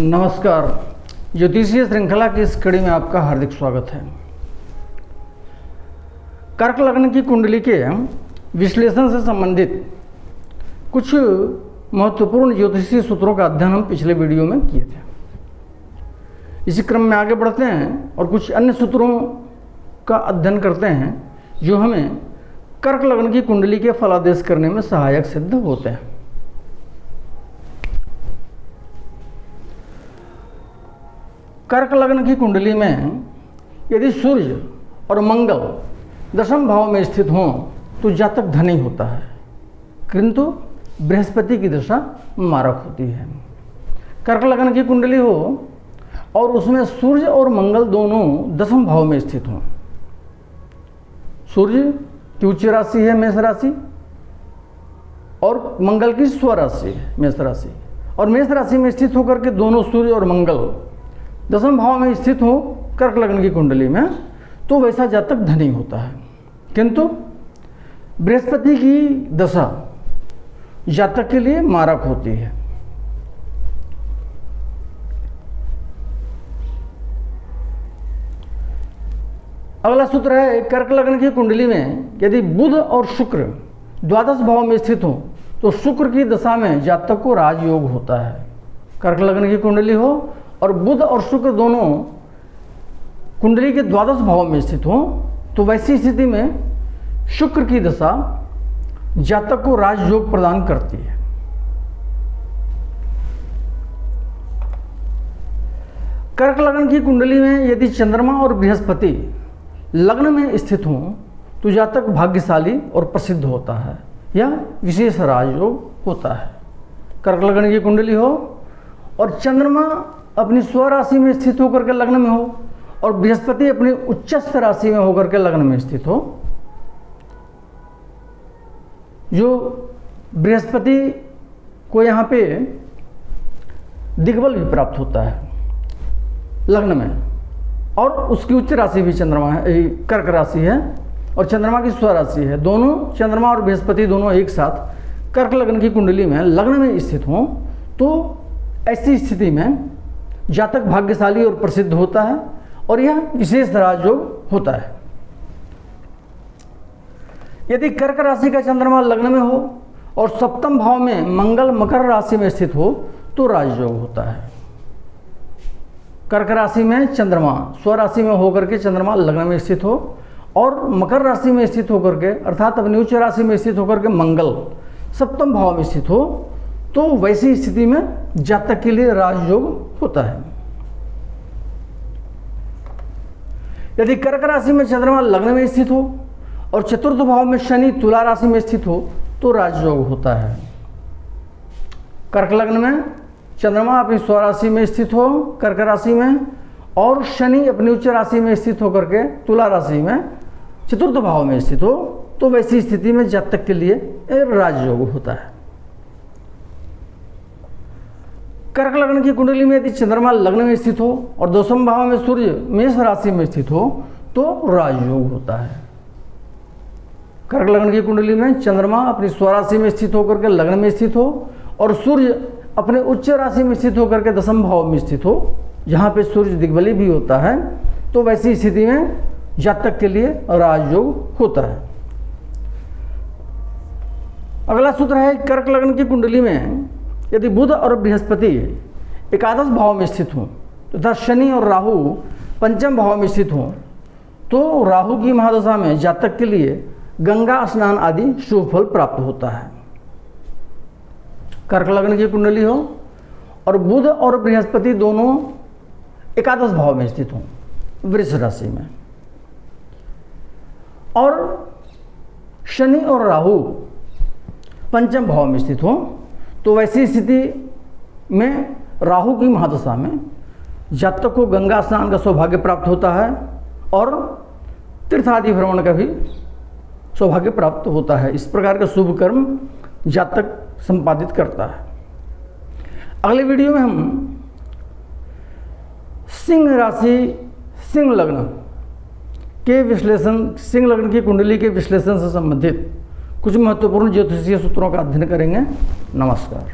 नमस्कार। ज्योतिषीय श्रृंखला की इस कड़ी में आपका हार्दिक स्वागत है। कर्क लग्न की कुंडली के विश्लेषण से संबंधित कुछ महत्वपूर्ण ज्योतिषीय सूत्रों का अध्ययन हम पिछले वीडियो में किए थे। इसी क्रम में आगे बढ़ते हैं और कुछ अन्य सूत्रों का अध्ययन करते हैं जो हमें कर्क लग्न की कुंडली के फलादेश करने में सहायक सिद्ध होते हैं। कर्क लग्न की कुंडली में यदि सूर्य और मंगल दशम भाव में स्थित हों तो जातक धनी होता है, किंतु बृहस्पति की दशा मारक होती है। कर्क लग्न की कुंडली हो और उसमें सूर्य और मंगल दोनों दशम भाव में स्थित हों। सूर्य की उच्च राशि है मेष राशि और मंगल की स्व राशि है मेष राशि, और मेष राशि में स्थित होकर के दोनों सूर्य और मंगल दशम भाव में स्थित हो कर्क लग्न की कुंडली में, तो वैसा जातक धनी होता है। किंतु बृहस्पति की दशा जातक के लिए मारक होती है। अगला सूत्र है, कर्क लग्न की कुंडली में यदि बुध और शुक्र द्वादश भाव में स्थित हो तो शुक्र की दशा में जातक को राजयोग होता है। कर्क लग्न की कुंडली हो और बुध और शुक्र दोनों कुंडली के द्वादश भाव में स्थित हो तो वैसी स्थिति में शुक्र की दशा जातक को राजयोग प्रदान करती है। कर्क लग्न की कुंडली में यदि चंद्रमा और बृहस्पति लग्न में स्थित हों तो जातक भाग्यशाली और प्रसिद्ध होता है या विशेष राजयोग होता है। कर्क लग्न की कुंडली हो और चंद्रमा अपनी स्व राशि में स्थित होकर के लग्न में हो और बृहस्पति अपनी उच्चस्थ राशि में होकर के लग्न में स्थित हो, जो बृहस्पति को यहाँ पे दिग्बल भी प्राप्त होता है लग्न में, और उसकी उच्च राशि भी चंद्रमा है, कर्क राशि है और चंद्रमा की स्व राशि है। दोनों चंद्रमा और बृहस्पति दोनों एक साथ कर्क लग्न की कुंडली में लग्न में स्थित हों तो ऐसी स्थिति में जातक भाग्यशाली और प्रसिद्ध होता है और यह विशेष राजयोग होता है। यदि कर्क राशि का चंद्रमा लग्न में हो और सप्तम भाव में मंगल मकर राशि में स्थित हो तो राजयोग होता है। कर्क राशि में चंद्रमा स्व राशि में होकर के चंद्रमा लग्न में स्थित हो और मकर राशि में स्थित होकर के अर्थात अपनी उच्च राशि में स्थित होकर के मंगल सप्तम भाव में स्थित हो तो वैसी स्थिति में जातक के लिए राजयोग होता है। यदि कर्क राशि में चंद्रमा लग्न में स्थित हो और चतुर्थ भाव में शनि तुला राशि में स्थित हो तो राजयोग होता है। कर्क लग्न में चंद्रमा अपनी स्व राशि में स्थित हो कर्क राशि में और शनि अपनी उच्च राशि में स्थित होकर के तुला राशि में चतुर्थ भाव में स्थित हो तो वैसी स्थिति में जातक के लिए राजयोग होता है। कर्क लग्न की कुंडली में यदि चंद्रमा लग्न में स्थित हो और दशम भाव में सूर्य मेष राशि में स्थित हो तो राजयोग होता है। कर्क लग्न की कुंडली में चंद्रमा अपनी स्व राशि में स्थित होकर के लग्न में स्थित हो और सूर्य अपने उच्च राशि में स्थित होकर के दशम भाव में स्थित हो, जहाँ पे सूर्य दिग्बली भी होता है, तो वैसी स्थिति में जातक के लिए राजयोग होता है। अगला सूत्र है, कर्क लग्न की कुंडली में यदि बुध और बृहस्पति एकादश भाव में स्थित हों तथा शनि और राहु पंचम भाव में स्थित हों तो राहु की महादशा में जातक के लिए गंगा स्नान आदि शुभ फल प्राप्त होता है। कर्क लग्न की कुंडली हो और बुध और बृहस्पति दोनों एकादश भाव में स्थित हों वृष राशि में और शनि और राहु पंचम भाव में स्थित हों तो वैसी स्थिति में राहु की महादशा में जातक को गंगा स्नान का सौभाग्य प्राप्त होता है और तीर्थ आदि भ्रमण का भी सौभाग्य प्राप्त होता है। इस प्रकार का शुभ कर्म जातक संपादित करता है। अगले वीडियो में हम सिंह राशि सिंह लग्न के विश्लेषण, सिंह लग्न की कुंडली के विश्लेषण से संबंधित कुछ महत्वपूर्ण ज्योतिषीय सूत्रों का अध्ययन करेंगे। नमस्कार।